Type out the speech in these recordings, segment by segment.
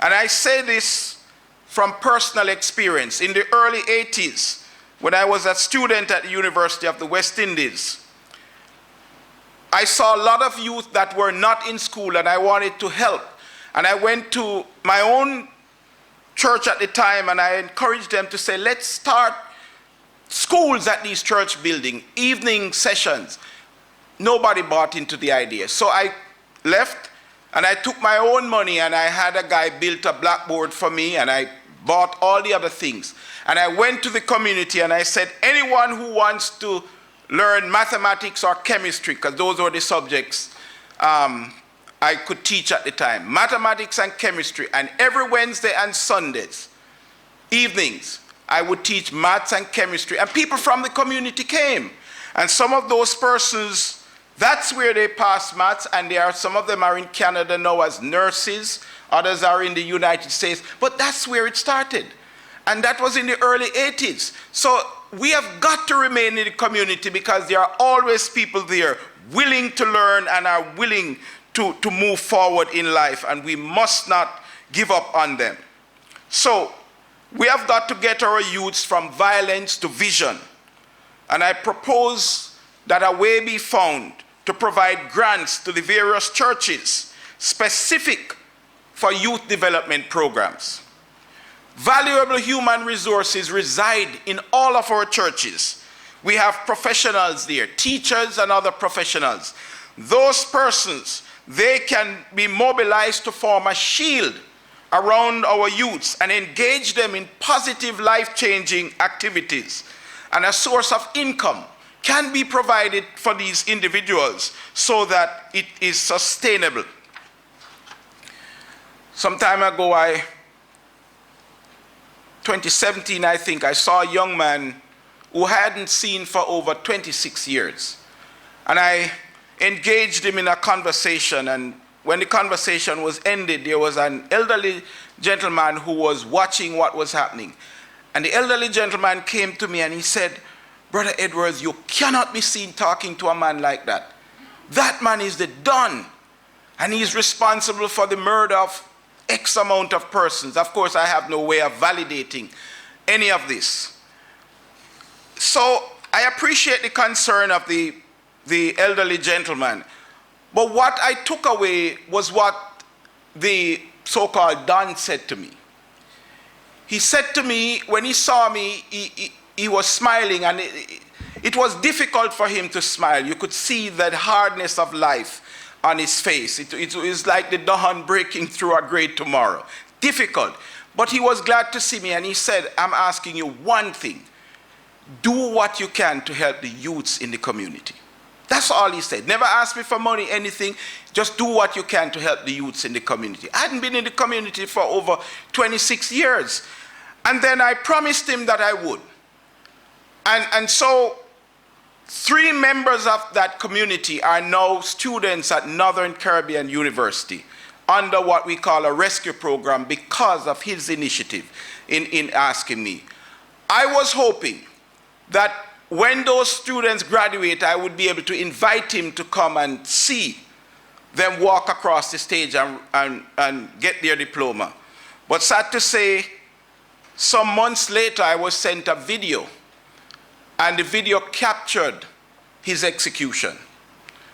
And I say this from personal experience. In the early 80s, when I was a student at the University of the West Indies, I saw a lot of youth that were not in school and I wanted to help. And I went to my own church at the time and I encouraged them to say, let's start schools at these church buildings, evening sessions. Nobody bought into the idea. So I left and I took my own money and I had a guy build a blackboard for me and I bought all the other things. And I went to the community and I said, anyone who wants to learn mathematics or chemistry, because those were the subjects I could teach at the time, mathematics and chemistry, and every Wednesday and Sundays, evenings, I would teach maths and chemistry, and people from the community came. And some of those persons, that's where they passed maths, and some of them are in Canada now as nurses, others are in the United States, but that's where it started. And that was in the early 80s. So we have got to remain in the community because there are always people there willing to learn and are willing to move forward in life, and we must not give up on them. So we have got to get our youths from violence to vision. And I propose that a way be found to provide grants to the various churches specific for youth development programs. Valuable human resources reside in all of our churches. We have professionals there, teachers and other professionals. Those persons, they can be mobilized to form a shield around our youths and engage them in positive life-changing activities. And a source of income can be provided for these individuals so that it is sustainable. Some time ago, 2017, I think, I saw a young man who I hadn't seen for over 26 years. And I engaged him in a conversation, and when the conversation was ended, there was an elderly gentleman who was watching what was happening. And the elderly gentleman came to me and he said, Brother Edwards, you cannot be seen talking to a man like that. That man is the Don, and he's responsible for the murder of X amount of persons. Of course, I have no way of validating any of this. So I appreciate the concern of the elderly gentleman. But what I took away was what the so-called Don said to me. He said to me, when he saw me, he was smiling, and it was difficult for him to smile. You could see that hardness of life on his face. It was like the dawn breaking through a great tomorrow. Difficult. But he was glad to see me, and he said, I'm asking you one thing. Do what you can to help the youths in the community. That's all he said. Never ask me for money, anything. Just do what you can to help the youths in the community. I hadn't been in the community for over 26 years. And then I promised him that I would. And so 3 members of that community are now students at Northern Caribbean University under what we call a rescue program because of his initiative in asking me. I was hoping that when those students graduate, I would be able to invite him to come and see them walk across the stage and get their diploma. But sad to say, some months later, I was sent a video, and the video captured his execution.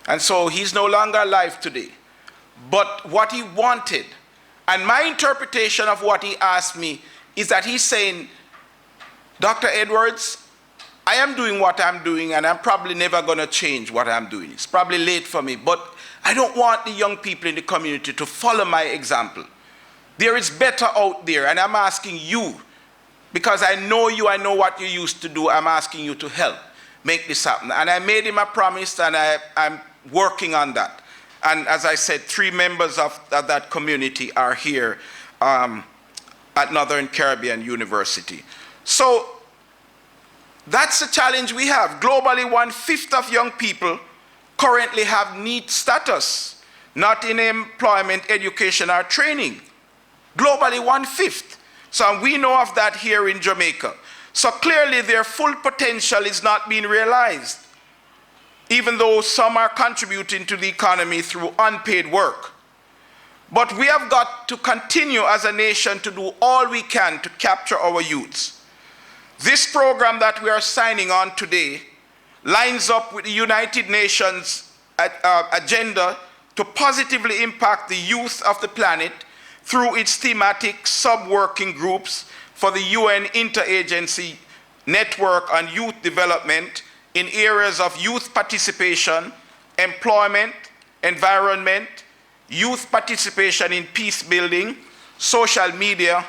And so he's no longer alive today. But what he wanted, and my interpretation of what he asked me, is that he's saying, Dr. Edwards, I am doing what I'm doing, and I'm probably never going to change what I'm doing. It's probably late for me, but I don't want the young people in the community to follow my example. There is better out there, and I'm asking you, because I know you, I know what you used to do, I'm asking you to help make this happen. And I made him a promise, and I'm working on that. And as I said, 3 members of that community are here at Northern Caribbean University. So that's the challenge we have. Globally, 1/5 of young people currently have NEET status, not in employment, education, or training. Globally, 1/5. So we know of that here in Jamaica. So clearly their full potential is not being realized, even though some are contributing to the economy through unpaid work. But we have got to continue as a nation to do all we can to capture our youths. This program that we are signing on today lines up with the United Nations agenda to positively impact the youth of the planet through its thematic sub-working groups for the UN Interagency Network on Youth Development in areas of youth participation, employment, environment, youth participation in peace building, social media,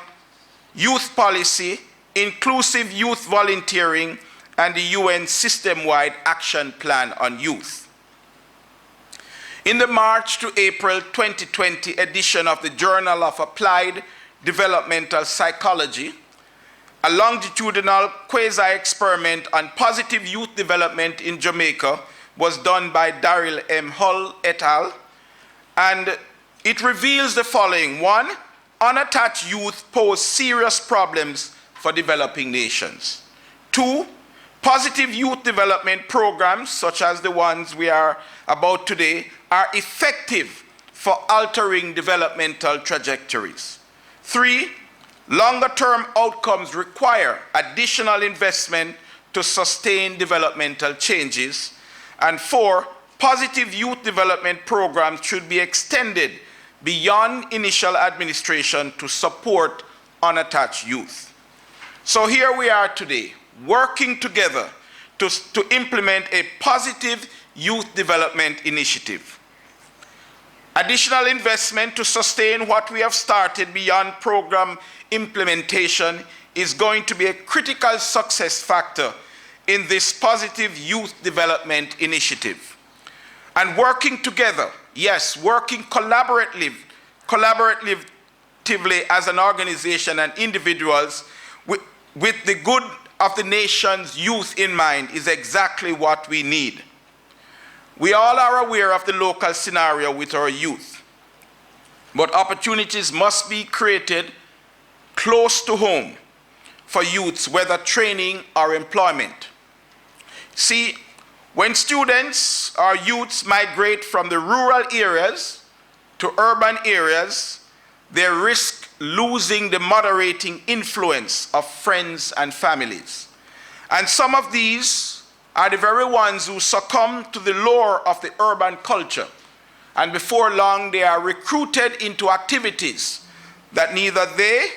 youth policy, inclusive youth volunteering, and the UN System-Wide Action Plan on Youth. In the March to April 2020 edition of the Journal of Applied Developmental Psychology, a longitudinal quasi-experiment on positive youth development in Jamaica was done by Daryl M. Hull et al., and it reveals the following. 1, unattached youth pose serious problems for developing nations. 2, positive youth development programs, such as the ones we are about today, are effective for altering developmental trajectories. 3, longer-term outcomes require additional investment to sustain developmental changes. And 4, positive youth development programs should be extended beyond initial administration to support unattached youth. So here we are today, working together to implement a positive youth development initiative. Additional investment to sustain what we have started beyond program implementation is going to be a critical success factor in this positive youth development initiative. And working together, yes, working collaboratively as an organization and individuals with the good of the nation's youth in mind is exactly what we need. We all are aware of the local scenario with our youth, but opportunities must be created close to home for youths, whether training or employment. See, when students or youths migrate from the rural areas to urban areas, they risk losing the moderating influence of friends and families. And some of these are the very ones who succumb to the lure of the urban culture. And before long, they are recruited into activities that neither they,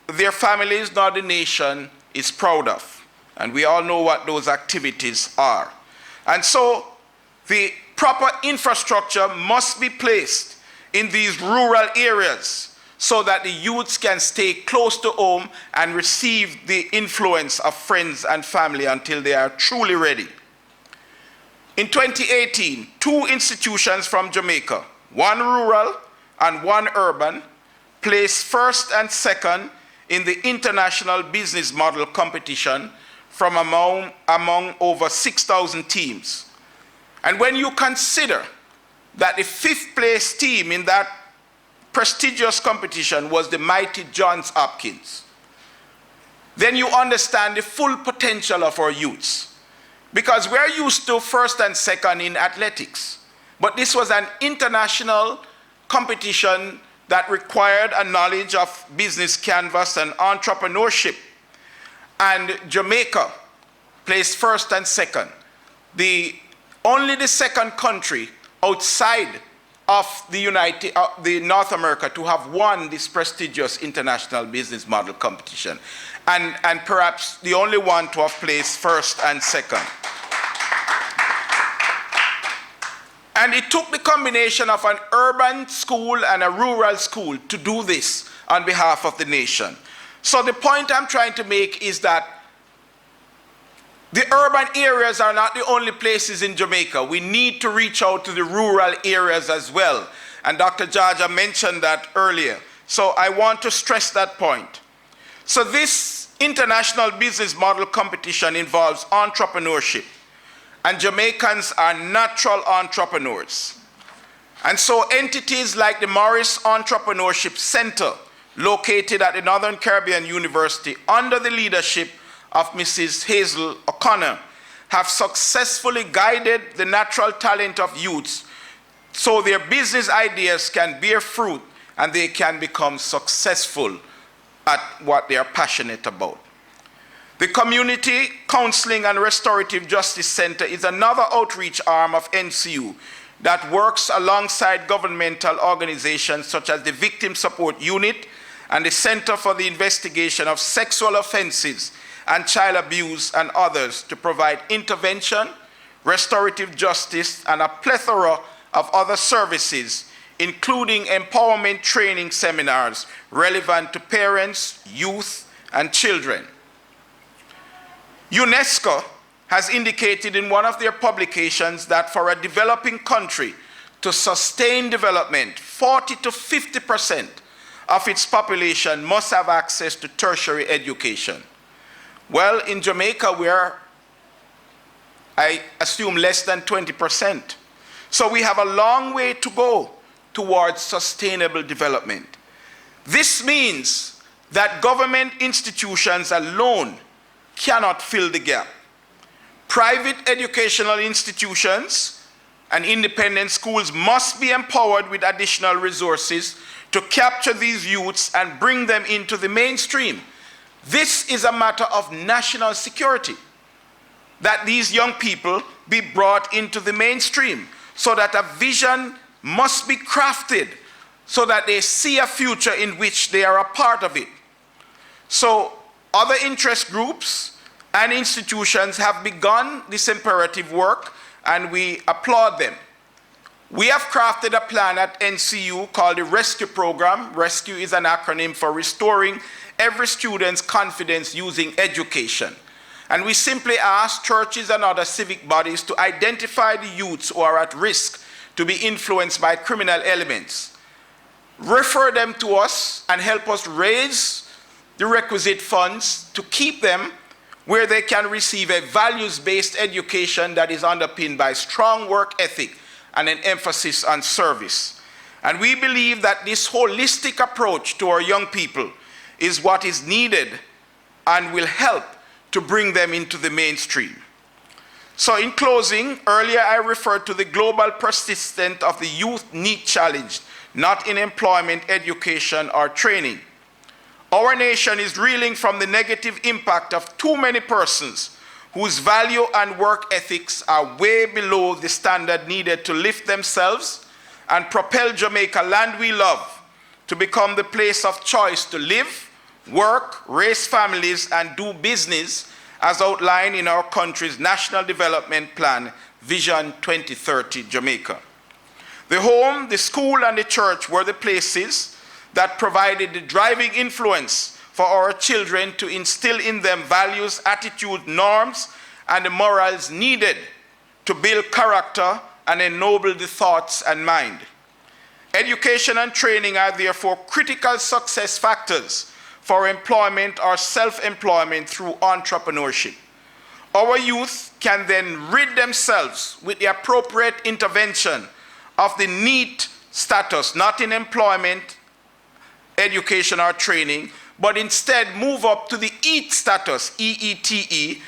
their families, nor the nation is proud of. And we all know what those activities are. And so the proper infrastructure must be placed in these rural areas so that the youths can stay close to home and receive the influence of friends and family until they are truly ready. In 2018, 2 institutions from Jamaica, one rural and one urban, placed first and second in the International Business Model Competition from among over 6,000 teams. And when you consider that the 5th place team in that prestigious competition was the mighty Johns Hopkins, then you understand the full potential of our youths. Because we're used to first and second in athletics, but this was an international competition that required a knowledge of business canvas and entrepreneurship. And Jamaica placed first and second. Only the second country outside of the North America to have won this prestigious international business model competition, and perhaps the only one to have placed first and second. And it took the combination of an urban school and a rural school to do this on behalf of the nation. So the point I'm trying to make is that the urban areas are not the only places in Jamaica. We need to reach out to the rural areas as well. And Dr. Jaja mentioned that earlier. So I want to stress that point. So this international business model competition involves entrepreneurship. And Jamaicans are natural entrepreneurs. And so entities like the Morris Entrepreneurship Center, located at the Northern Caribbean University under the leadership of Mrs. Hazel O'Connor, have successfully guided the natural talent of youths so their business ideas can bear fruit and they can become successful at what they are passionate about. The Community Counseling and Restorative Justice Center is another outreach arm of NCU that works alongside governmental organizations such as the Victim Support Unit and the Center for the Investigation of Sexual Offenses and Child Abuse and others to provide intervention, restorative justice, and a plethora of other services, including empowerment training seminars relevant to parents, youth, and children. UNESCO has indicated in one of their publications that for a developing country to sustain development, 40 to 50% of its population must have access to tertiary education. Well, in Jamaica, we're, I assume, less than 20%. So we have a long way to go towards sustainable development. This means that government institutions alone cannot fill the gap. Private educational institutions and independent schools must be empowered with additional resources to capture these youths and bring them into the mainstream. This is a matter of national security, that these young people be brought into the mainstream so that a vision must be crafted so that they see a future in which they are a part of it. So other interest groups and institutions have begun this imperative work, and we applaud them. We have crafted a plan at NCU called the Rescue Program. Rescue is an acronym for Restoring Every Student's Confidence Using Education. And we simply ask churches and other civic bodies to identify the youths who are at risk to be influenced by criminal elements, refer them to us, and help us raise the requisite funds to keep them where they can receive a values-based education that is underpinned by strong work ethic and an emphasis on service. And we believe that this holistic approach to our young people is what is needed and will help to bring them into the mainstream. So in closing, earlier I referred to the global persistence of the youth need challenge, not in employment, education, or training. Our nation is reeling from the negative impact of too many persons whose value and work ethics are way below the standard needed to lift themselves and propel Jamaica, land we love, to become the place of choice to live, work, raise families, and do business as outlined in our country's National Development Plan, Vision 2030 Jamaica. The home, the school, and the church were the places that provided the driving influence for our children to instill in them values, attitude, norms, and the morals needed to build character and ennoble the thoughts and mind. Education and training are therefore critical success factors for employment or self-employment through entrepreneurship. Our youth can then rid themselves with the appropriate intervention of the NEET status, not in employment, education, or training, but instead move up to the EAT status, EETE,